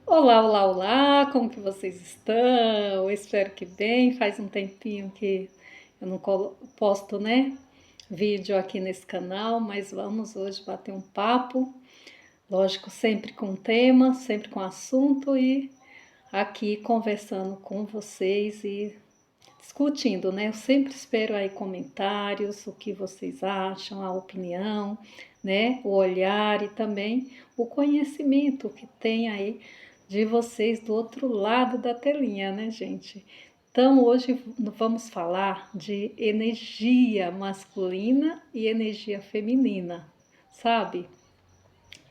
Olá, olá, olá, como que vocês estão? Eu espero que bem. Faz um tempinho que eu não posto, né, vídeo aqui nesse canal, mas vamos hoje bater um papo, lógico, sempre com tema, sempre com assunto e aqui conversando com vocês e discutindo, né? Eu sempre espero aí comentários, o que vocês acham, a opinião, né? O olhar e também o conhecimento que tem aí de vocês do outro lado da telinha, né, gente? Então, hoje vamos falar de energia masculina e energia feminina, sabe?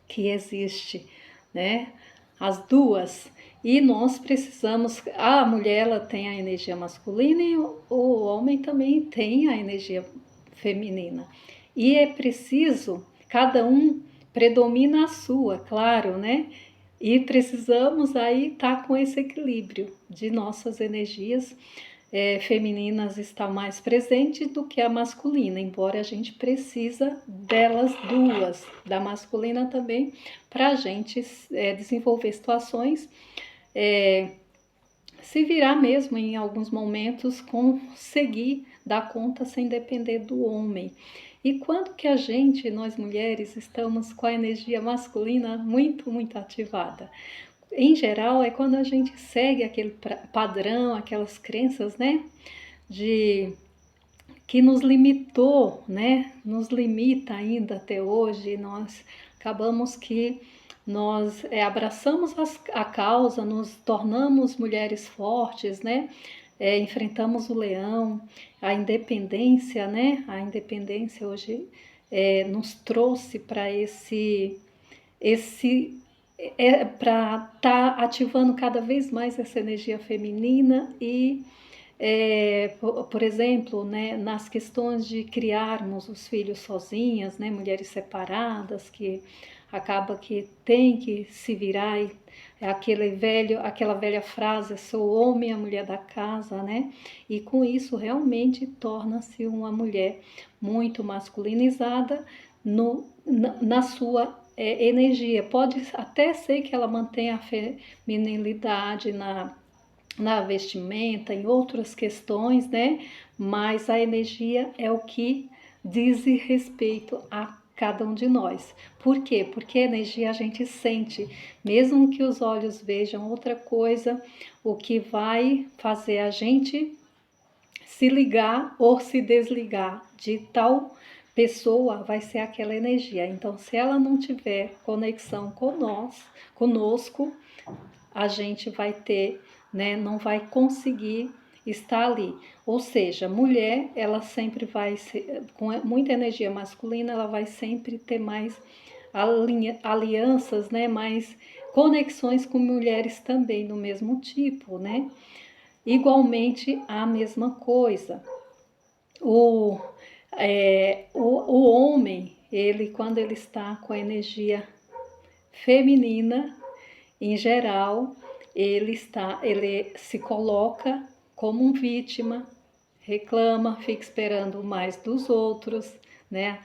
Que existe, né? As duas. E nós precisamos, a mulher ela tem a energia masculina e o homem também tem a energia feminina. E é preciso, cada um predomina a sua, claro, né? E precisamos aí estar com esse equilíbrio de nossas energias femininas está mais presente do que a masculina, embora a gente precisa delas duas, da masculina também, para a gente desenvolver situações, é, se virar mesmo em alguns momentos, conseguir dar conta sem depender do homem. E quando que a gente, nós mulheres, estamos com a energia masculina muito, muito ativada? Em geral, é quando a gente segue aquele padrão, aquelas crenças, né? De que nos limitou, né? Nos limita ainda até hoje. Nós acabamos que nós abraçamos a causa, nos tornamos mulheres fortes, né? Enfrentamos o leão, a independência, né? A independência hoje nos trouxe para esse para estar ativando cada vez mais essa energia feminina e por exemplo, né, nas questões de criarmos os filhos sozinhas, né, mulheres separadas que acaba que tem que se virar e aquela velha frase, sou o homem e a mulher da casa, né? E com isso realmente torna-se uma mulher muito masculinizada na sua energia. Pode até ser que ela mantenha a feminilidade na vestimenta, em outras questões, né? Mas a energia é o que diz respeito a cada um de nós. Por quê? Porque a energia a gente sente, mesmo que os olhos vejam outra coisa, o que vai fazer a gente se ligar ou se desligar de tal pessoa vai ser aquela energia. Então, se ela não tiver conexão conosco, a gente vai ter, né, não vai conseguir estar ali. Ou seja, mulher, ela sempre vai ser, com muita energia masculina, ela vai sempre ter mais alianças, né, mais conexões com mulheres também do mesmo tipo, né? Igualmente a mesma coisa. O, o homem, ele quando ele está com a energia feminina, em geral, ele se coloca como um vítima, reclama, fica esperando mais dos outros, né?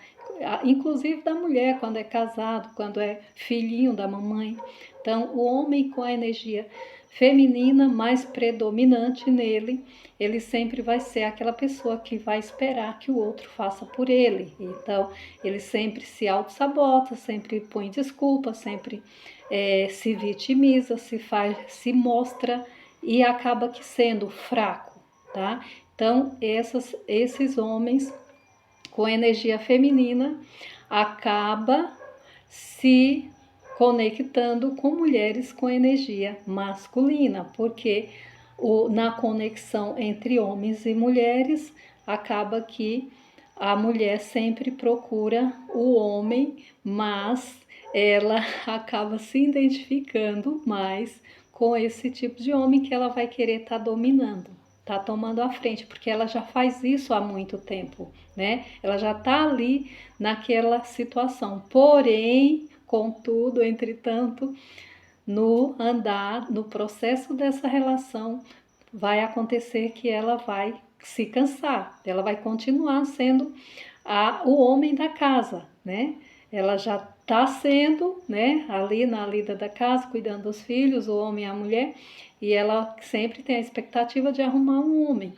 Inclusive da mulher quando é casado, quando é filhinho da mamãe. Então, o homem com a energia feminina mais predominante nele, ele sempre vai ser aquela pessoa que vai esperar que o outro faça por ele. Então, ele sempre se auto-sabota, sempre põe desculpa, sempre se vitimiza, se mostra e acaba que sendo fraco, tá? Então, esses homens com energia feminina acaba se conectando com mulheres com energia masculina, porque na conexão entre homens e mulheres acaba que a mulher sempre procura o homem, mas ela acaba se identificando mais com esse tipo de homem que ela vai querer estar dominando, tá tomando a frente, porque ela já faz isso há muito tempo, né? Ela já tá ali naquela situação. Porém, contudo, entretanto, no andar, no processo dessa relação, vai acontecer que ela vai se cansar, ela vai continuar sendo o homem da casa, né? Ela já está sendo, né, ali na lida da casa, cuidando dos filhos, o homem e a mulher, e ela sempre tem a expectativa de arrumar um homem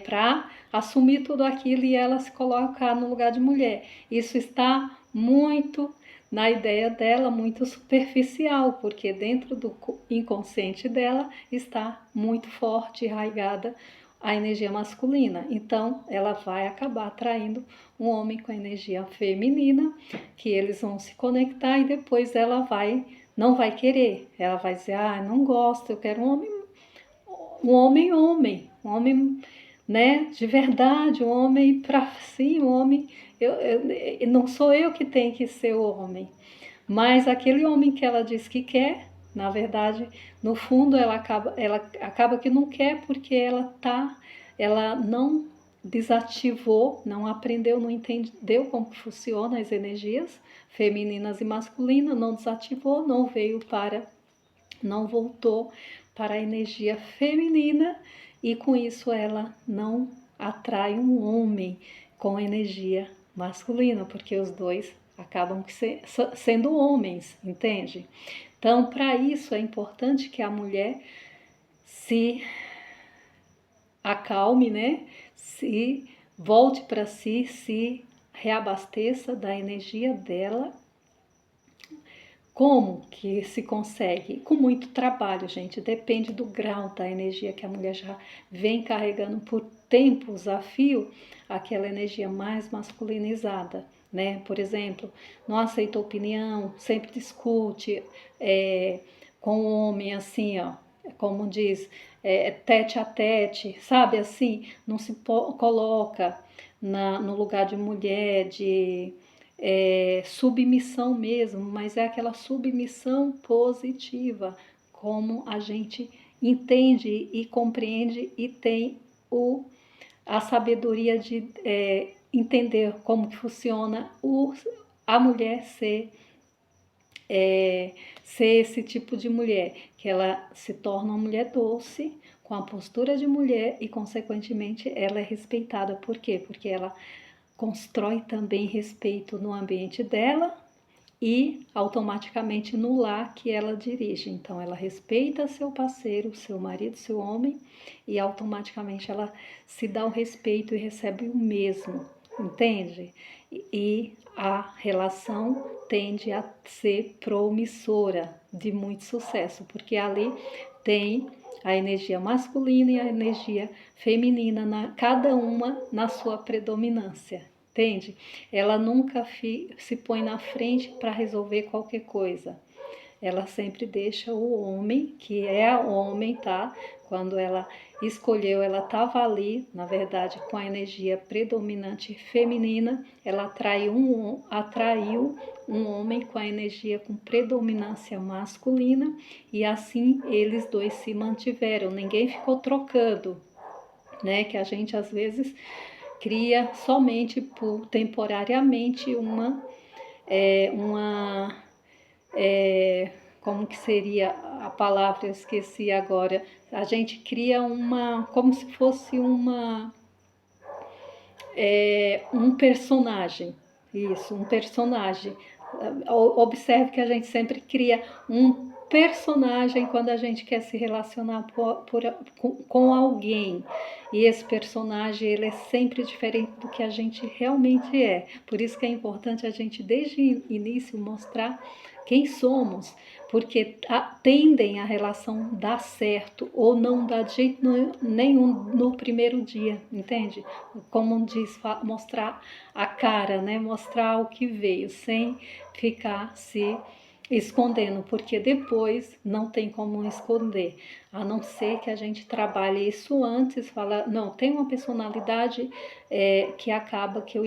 para assumir tudo aquilo e ela se colocar no lugar de mulher. Isso está muito na ideia dela, muito superficial, porque dentro do inconsciente dela está muito forte, arraigada a energia masculina. Então, ela vai acabar atraindo um homem com a energia feminina, que eles vão se conectar e depois ela não vai querer. Ela vai dizer: "Ah, não gosto, eu quero um homem, né, de verdade, um homem para sim, um homem, não sou eu que tenho que ser o homem." Mas aquele homem que ela diz que quer, na verdade, no fundo ela acaba que não quer porque ela não desativou, não aprendeu, não entendeu como que funciona as energias femininas e masculinas, não desativou, não voltou para a energia feminina e com isso ela não atrai um homem com energia masculina, porque os dois acabam sendo homens, entende? Então, para isso é importante que a mulher se acalme, né? Se volte para si, se reabasteça da energia dela. Como que se consegue? Com muito trabalho, gente. Depende do grau da energia que a mulher já vem carregando por tempos a fio, aquela energia mais masculinizada, né? Por exemplo, não aceita opinião, sempre discute com o homem, assim, ó, como diz, tete a tete, sabe? Assim, não se coloca no lugar de mulher, de submissão mesmo, mas é aquela submissão positiva, como a gente entende e compreende e tem a sabedoria de entender como que funciona a mulher ser esse tipo de mulher, que ela se torna uma mulher doce, com a postura de mulher e, consequentemente, ela é respeitada. Por quê? Porque ela constrói também respeito no ambiente dela e automaticamente no lar que ela dirige. Então, ela respeita seu parceiro, seu marido, seu homem, e automaticamente ela se dá o respeito e recebe o mesmo, entende? E a relação tende a ser promissora, de muito sucesso, porque ali tem a energia masculina e a energia feminina, cada uma na sua predominância, entende? Ela nunca se põe na frente para resolver qualquer coisa. Ela sempre deixa o homem, que é o homem, tá? Quando ela escolheu, ela estava ali, na verdade, com a energia predominante feminina, ela atraiu um homem com a energia com predominância masculina e assim eles dois se mantiveram, ninguém ficou trocando, né? Que a gente às vezes cria somente temporariamente como que seria a palavra, eu esqueci agora. A gente cria como se fosse um personagem. Isso, um personagem. Observe que a gente sempre cria um personagem quando a gente quer se relacionar com alguém. E esse personagem, ele é sempre diferente do que a gente realmente é. Por isso que é importante a gente, desde o início, mostrar quem somos, porque tendem a relação dar certo ou não dar de jeito nenhum no primeiro dia, entende? Como diz, mostrar a cara, né? Mostrar o que veio, sem ficar se escondendo, porque depois não tem como esconder, a não ser que a gente trabalhe isso antes, fala, não, tem uma personalidade que acaba que eu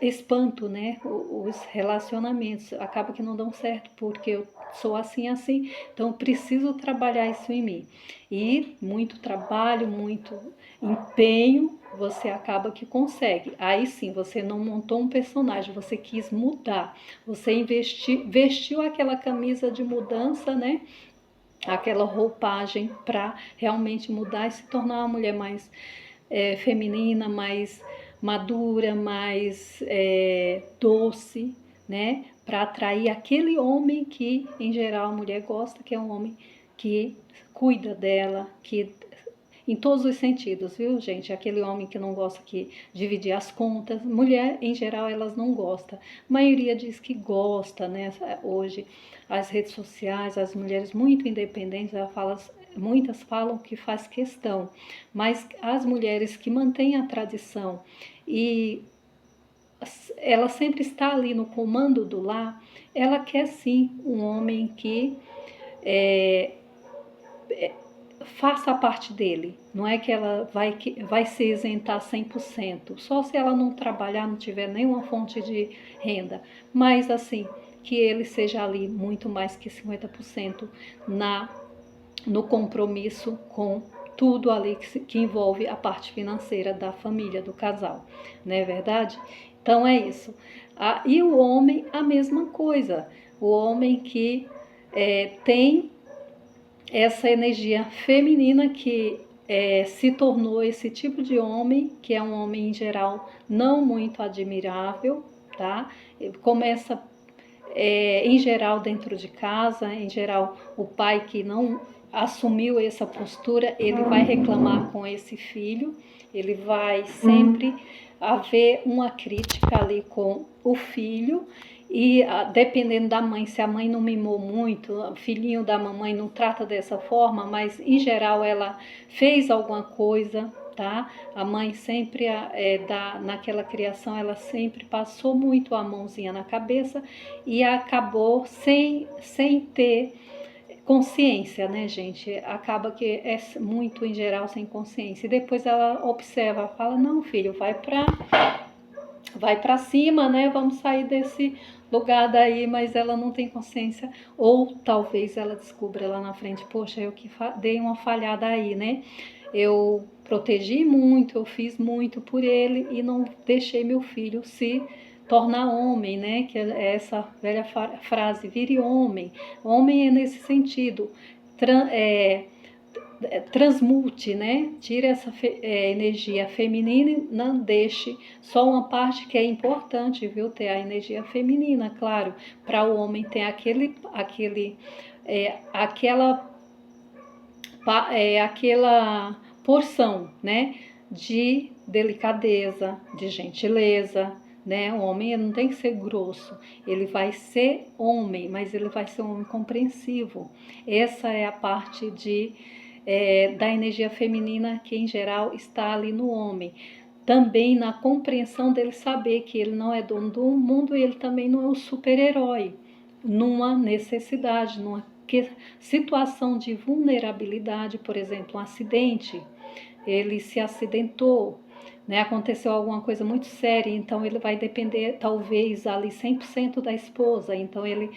espanto, né, os relacionamentos, acaba que não dão certo, porque eu sou assim, assim, então eu preciso trabalhar isso em mim, e muito trabalho, muito empenho, você acaba que consegue. Aí sim, você não montou um personagem, você quis mudar, você vestiu aquela camisa de mudança, né? Aquela roupagem para realmente mudar e se tornar uma mulher mais feminina, mais madura, mais doce, né? Para atrair aquele homem que, em geral, a mulher gosta, que é um homem que cuida dela, que em todos os sentidos, viu, gente? Aquele homem que não gosta de dividir as contas. Mulher, em geral, elas não gostam. A maioria diz que gosta, né? Hoje, as redes sociais, as mulheres muito independentes, muitas falam que faz questão. Mas as mulheres que mantêm a tradição e ela sempre está ali no comando do lar, ela quer sim um homem que é, faça a parte dele. Não é que ela vai se isentar 100%, só se ela não trabalhar, não tiver nenhuma fonte de renda. Mas assim, que ele seja ali muito mais que 50% no compromisso com tudo ali que envolve a parte financeira da família, do casal. Não é verdade? Então é isso. E o homem, a mesma coisa. O homem que tem essa energia feminina que se tornou esse tipo de homem, que é um homem em geral não muito admirável, tá? Ele começa em geral dentro de casa, em geral o pai que não assumiu essa postura, ele vai reclamar com esse filho, ele vai sempre haver uma crítica ali com o filho. E dependendo da mãe, se a mãe não mimou muito, o filhinho da mamãe não trata dessa forma, mas em geral ela fez alguma coisa, tá? A mãe sempre, naquela criação, ela sempre passou muito a mãozinha na cabeça e acabou sem ter consciência, né, gente? Acaba que é muito, em geral, sem consciência. E depois ela observa, fala, não, filho, vai para cima, né? Vamos sair desse lugar daí, mas ela não tem consciência, ou talvez ela descubra lá na frente, poxa, eu que dei uma falhada aí, né? Eu protegi muito, eu fiz muito por ele e não deixei meu filho se tornar homem, né? Que é essa velha frase, vire homem. Homem é nesse sentido, transmute, né? Tire essa energia feminina e não deixe só uma parte que é importante, viu? Ter a energia feminina, claro, para o homem ter aquela porção, né? De delicadeza, de gentileza, né? O homem não tem que ser grosso, ele vai ser homem, mas ele vai ser um homem compreensivo. Essa é a parte da energia feminina que em geral está ali no homem. Também na compreensão dele saber que ele não é dono do mundo e ele também não é um super-herói. Numa necessidade, numa situação de vulnerabilidade, por exemplo, um acidente, ele se acidentou, né? Aconteceu alguma coisa muito séria, então ele vai depender talvez ali 100% da esposa, então ele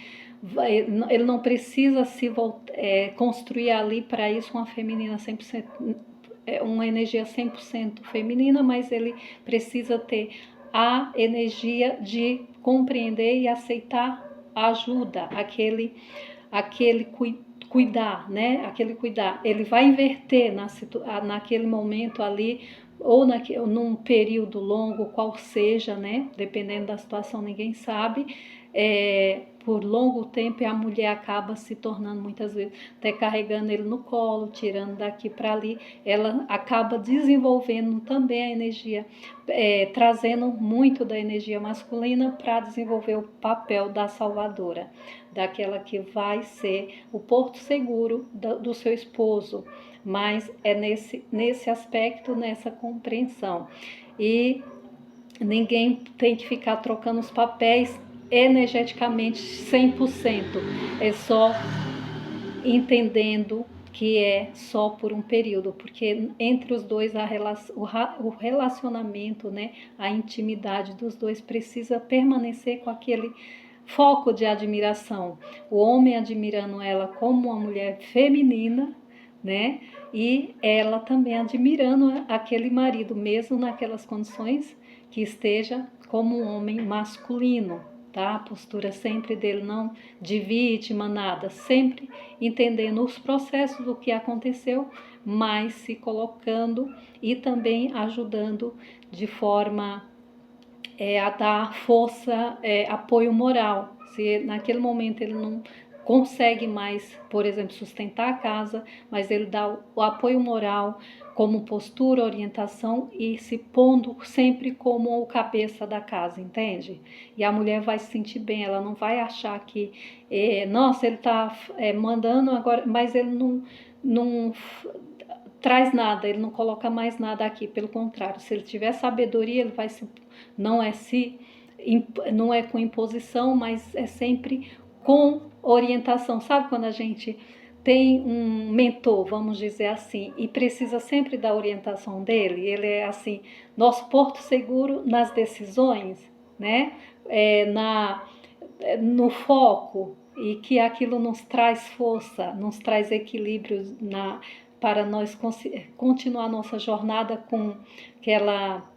não precisa construir ali para isso uma feminina 100%, uma energia 100% feminina, mas ele precisa ter a energia de compreender e aceitar a ajuda, aquele cuidar, né? Aquele cuidar. Ele vai inverter naquele momento ali, ou num período longo, qual seja, né? Dependendo da situação, ninguém sabe. Por longo tempo, a mulher acaba se tornando, muitas vezes, até carregando ele no colo, tirando daqui para ali. Ela acaba desenvolvendo também a energia, trazendo muito da energia masculina para desenvolver o papel da salvadora, daquela que vai ser o porto seguro do seu esposo. Mas é nesse aspecto, nessa compreensão. E ninguém tem que ficar trocando os papéis energeticamente 100%. É só entendendo que é só por um período, porque entre os dois o relacionamento, né, a intimidade dos dois precisa permanecer com aquele foco de admiração. O homem admirando ela como uma mulher feminina, né? E ela também admirando aquele marido, mesmo naquelas condições que esteja como um homem masculino, tá? A postura sempre dele não de vítima, nada, sempre entendendo os processos do que aconteceu, mas se colocando e também ajudando de forma a dar força, apoio moral. Se naquele momento ele não consegue mais, por exemplo, sustentar a casa, mas ele dá o apoio moral como postura, orientação e se pondo sempre como o cabeça da casa, entende? E a mulher vai se sentir bem, ela não vai achar que, nossa, ele está mandando agora, mas ele não traz nada, ele não coloca mais nada aqui, pelo contrário, se ele tiver sabedoria, ele vai se, não é se, não é com imposição, mas é sempre com orientação. Sabe quando a gente tem um mentor, vamos dizer assim, e precisa sempre da orientação dele? Ele é assim, nosso porto seguro nas decisões, né? No foco, e que aquilo nos traz força, nos traz equilíbrio para nós continuar nossa jornada com aquela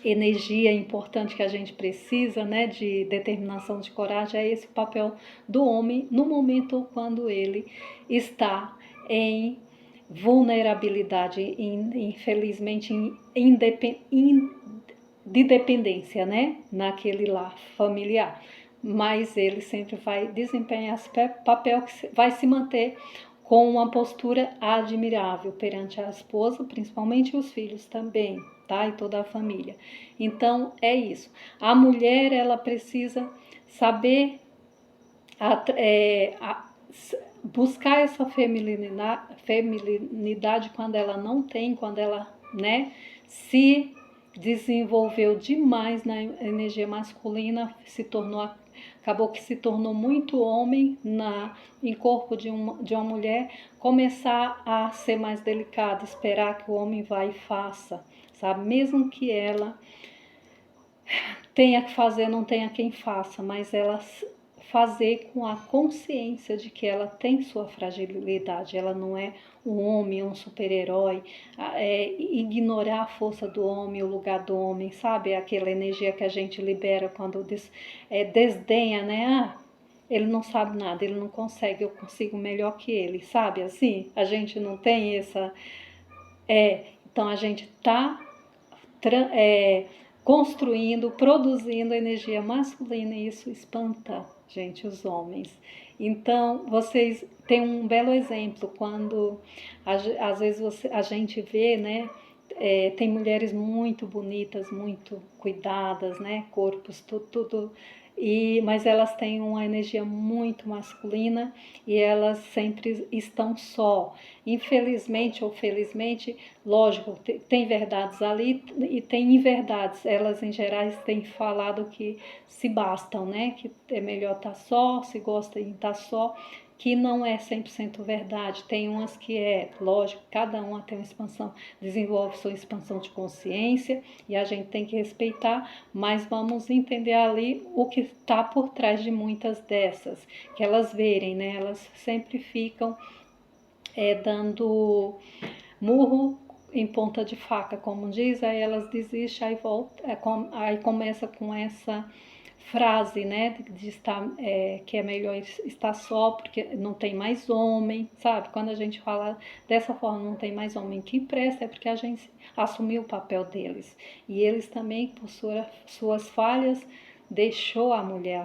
energia importante que a gente precisa, né, de determinação, de coragem. É esse o papel do homem no momento quando ele está em vulnerabilidade, infelizmente de dependência, né, naquele lar familiar. Mas ele sempre vai desempenhar esse papel que vai se manter com uma postura admirável perante a esposa, principalmente os filhos também, tá? E toda a família. Então é isso. A mulher ela precisa saber buscar essa feminilidade quando ela não tem, quando ela, né, se desenvolveu demais na energia masculina, acabou que se tornou muito homem em corpo de uma mulher, começar a ser mais delicada, esperar que o homem vá e faça, sabe? Mesmo que ela tenha que fazer, não tenha quem faça, mas ela fazer com a consciência de que ela tem sua fragilidade, ela não é um homem, um super-herói, ignorar a força do homem, o lugar do homem, sabe? Aquela energia que a gente libera quando desdenha, né? Ele não sabe nada, ele não consegue, eu consigo melhor que ele, sabe? Assim, a gente não tem essa... então a gente está construindo, produzindo energia masculina e isso espanta, gente, os homens. Então, vocês têm um belo exemplo quando às vezes a gente vê, né? Tem mulheres muito bonitas, muito cuidadas, né? Corpos, tudo. Mas elas têm uma energia muito masculina e elas sempre estão só. Infelizmente ou felizmente, lógico, tem verdades ali e tem inverdades. Elas, em geral, têm falado que se bastam, né? Que é melhor estar só, se gosta de estar só, que não é 100% verdade. Tem umas que lógico, cada uma tem uma expansão, desenvolve sua expansão de consciência e a gente tem que respeitar, mas vamos entender ali o que está por trás de muitas dessas, que elas verem, né? Elas sempre ficam dando murro em ponta de faca, como diz, aí elas desistem, aí volta, aí começa com essa frase, né, de estar, que é melhor estar só porque não tem mais homem, sabe? Quando a gente fala dessa forma, não tem mais homem que presta, é porque a gente assumiu o papel deles. E eles também, por suas falhas, deixou a mulher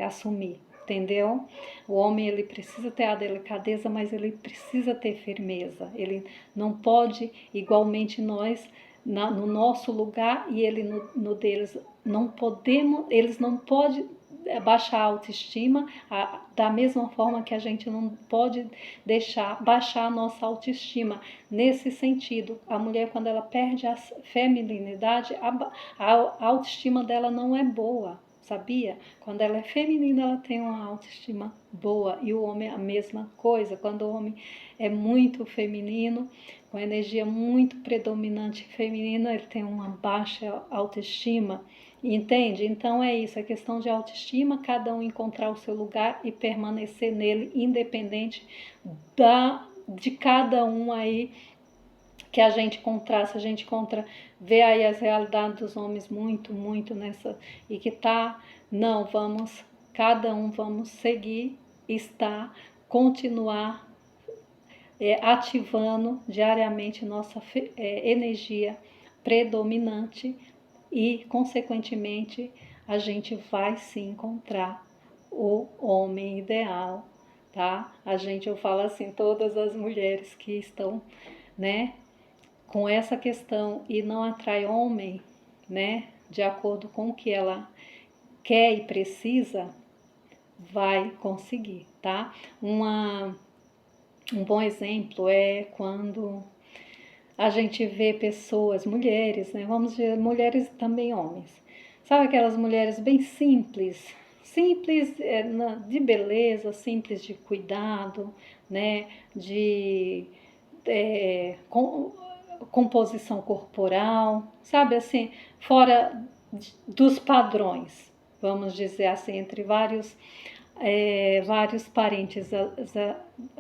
assumir. Entendeu? O homem ele precisa ter a delicadeza, mas ele precisa ter firmeza. Ele não pode, igualmente nós, no nosso lugar e ele no deles, não podemos, eles não podem baixar a autoestima da mesma forma que a gente não pode deixar baixar a nossa autoestima. Nesse sentido, a mulher quando ela perde a feminilidade, a autoestima dela não é boa. Sabia? Quando ela é feminina, ela tem uma autoestima boa. E o homem é a mesma coisa. Quando o homem é muito feminino, com energia muito predominante feminina, ele tem uma baixa autoestima. Entende? Então é isso, é questão de autoestima, cada um encontrar o seu lugar e permanecer nele, independente de cada um aí que a gente contrasta, a gente vê aí as realidades dos homens muito nessa, e que não, cada um vamos seguir, continuar ativando diariamente nossa energia predominante e, consequentemente, a gente vai se encontrar o homem ideal, tá? Eu falo assim, todas as mulheres que estão, né, com essa questão e não atrai homem, né, de acordo com o que ela quer e precisa, vai conseguir, tá? Um bom exemplo é quando a gente vê pessoas, mulheres, né? Vamos dizer, mulheres e também homens. Sabe aquelas mulheres bem simples, simples de beleza, simples de cuidado, né? De composição corporal, sabe assim, fora dos padrões, vamos dizer assim, entre vários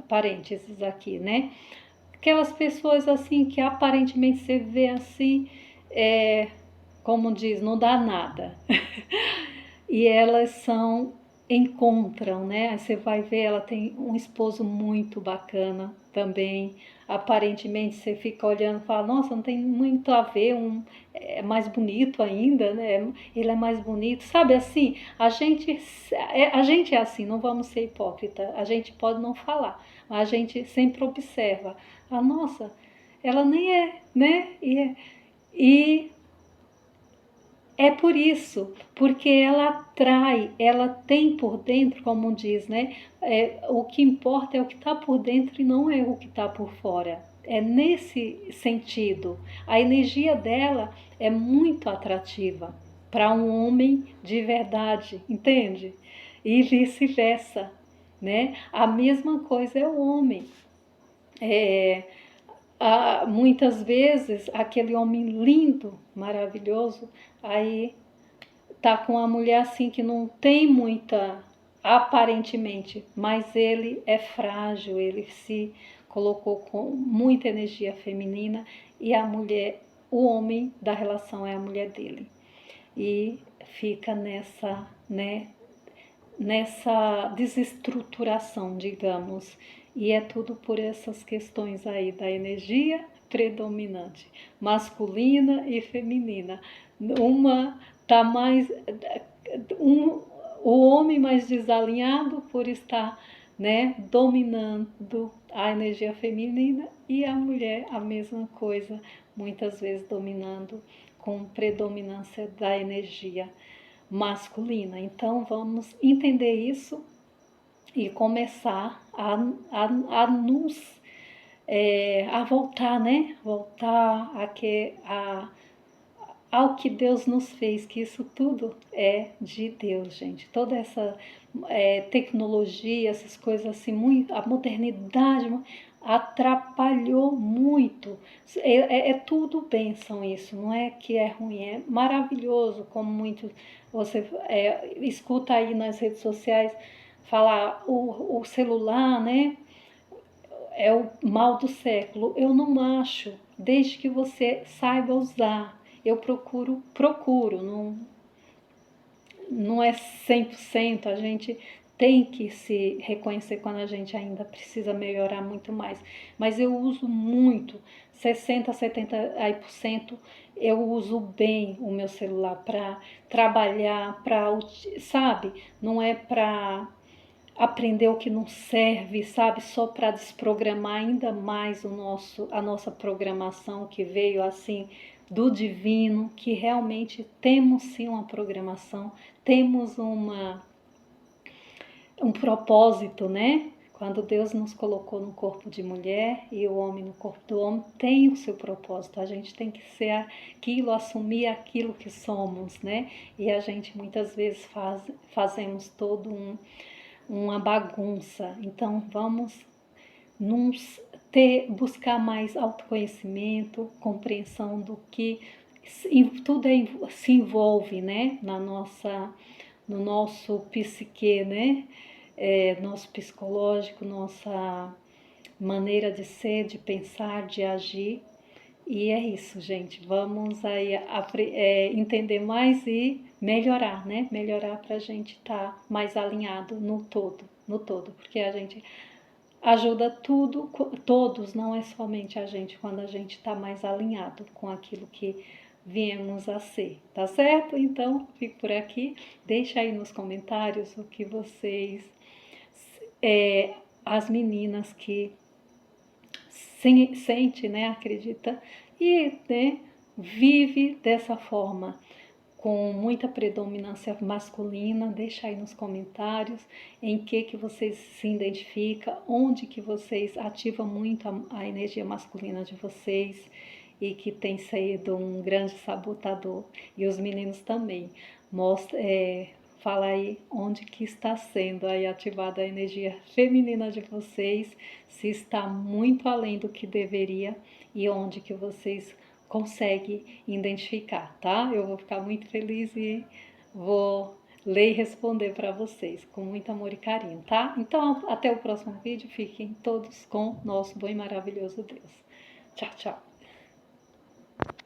parênteses aqui, né? Aquelas pessoas assim que aparentemente você vê assim, como diz, não dá nada. E elas encontram, né? Aí você vai ver, ela tem um esposo muito bacana também. Aparentemente você fica olhando e fala, nossa, não tem muito a ver, é mais bonito ainda, né? Ele é mais bonito, sabe assim? A gente é assim, não vamos ser hipócrita. A gente pode não falar, mas a gente sempre observa. Ah, nossa, ela nem é, né? E é por isso, porque ela atrai, ela tem por dentro, como diz, né? O que importa é o que está por dentro e não é o que está por fora. É nesse sentido. A energia dela é muito atrativa para um homem de verdade, entende? E vice-versa, né? A mesma coisa é o homem. É, muitas vezes aquele homem lindo, maravilhoso, aí tá com uma mulher assim que não tem muita, aparentemente, mas ele é frágil, ele se colocou com muita energia feminina e a mulher, o homem da relação é a mulher dele. E fica nessa desestruturação, digamos. E é tudo por essas questões aí da energia predominante, masculina e feminina. Uma tá mais o homem mais desalinhado por estar, né, dominando a energia feminina e a mulher a mesma coisa, muitas vezes dominando com predominância da energia masculina. Então vamos entender isso e começar a voltar, né? Voltar ao que Deus nos fez, que isso tudo é de Deus, gente. Toda essa tecnologia, essas coisas assim, a modernidade atrapalhou muito. É tudo bênção isso, não é que é ruim, é maravilhoso, como muito você escuta aí nas redes sociais falar o celular, né? É o mal do século. Eu não acho, desde que você saiba usar. Eu procuro, não é 100%, a gente tem que se reconhecer quando a gente ainda precisa melhorar muito mais. Mas eu uso muito, 60, 70% eu uso bem o meu celular para trabalhar, sabe? Não é para aprender o que não serve, sabe? Só para desprogramar ainda mais a nossa programação que veio assim do divino, que realmente temos sim uma programação, temos um propósito, né? Quando Deus nos colocou no corpo de mulher e o homem no corpo do homem, tem o seu propósito. A gente tem que ser aquilo, assumir aquilo que somos, né? E a gente muitas vezes fazemos uma bagunça. Então vamos buscar mais autoconhecimento, compreensão do que tudo se envolve, né, no nosso psique, né, nosso psicológico, nossa maneira de ser, de pensar, de agir. E é isso, gente. Vamos aí entender mais e melhorar, né? Melhorar para a gente estar mais alinhado no todo, porque a gente ajuda todos, não é somente a gente, quando a gente está mais alinhado com aquilo que viemos a ser, tá certo? Então, fico por aqui. Deixa aí nos comentários o que vocês, as meninas que sente, né, acredita e, né, vive dessa forma com muita predominância masculina, deixa aí nos comentários em que vocês se identificam, onde que vocês ativam muito a energia masculina de vocês e que tem sido um grande sabotador. E os meninos também. Mostra, fala aí onde que está sendo aí ativada a energia feminina de vocês, se está muito além do que deveria e onde que vocês conseguem identificar, tá? Eu vou ficar muito feliz e vou ler e responder para vocês com muito amor e carinho, tá? Então, até o próximo vídeo. Fiquem todos com nosso bom e maravilhoso Deus. Tchau, tchau.